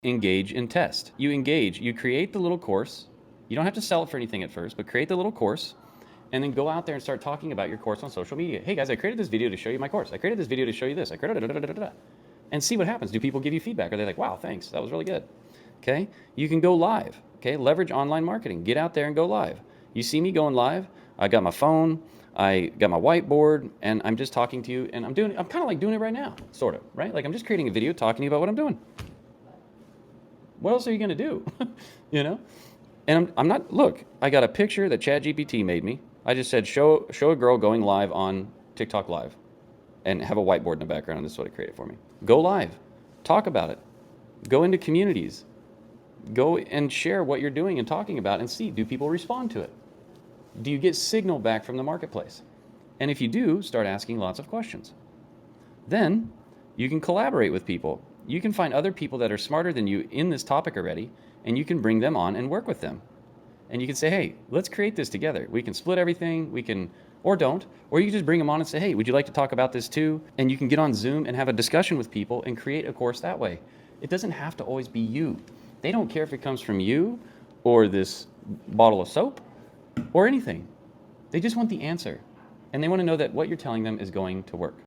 engage and test. You engage, you create the little course. You don't have to sell it for anything at first, but create the little course and then go out there and start talking about your course on social media. Hey guys, I created this video to show you my course. I created this video to show you this. I created and see what happens. Do people give you feedback? Are they like, wow, thanks, that was really good? Okay, you can go live. Okay, leverage online marketing. Get out there and go live. You see me going live. I got my phone, I got my whiteboard, and I'm just talking to you, and I'm kind of like doing it right now, sort of, right? Like I'm just creating a video talking to you about what I'm doing. What else are you going to do? You know? And I'm not, look, I got a picture that ChatGPT made me. I just said, show a girl going live on TikTok Live and have a whiteboard in the background. And this is what it created for me. Go live. Talk about it. Go into communities. Go and share what you're doing and talking about and see, do people respond to it? Do you get signal back from the marketplace? And if you do, start asking lots of questions. Then you can collaborate with people. You can find other people that are smarter than you in this topic already, and you can bring them on and work with them. And you can say, hey, let's create this together. We can split everything, we can, or don't, or you can just bring them on and say, hey, would you like to talk about this too? And you can get on Zoom and have a discussion with people and create a course that way. It doesn't have to always be you. They don't care if it comes from you or this bottle of soap or anything. They just want the answer. And they want to know that what you're telling them is going to work.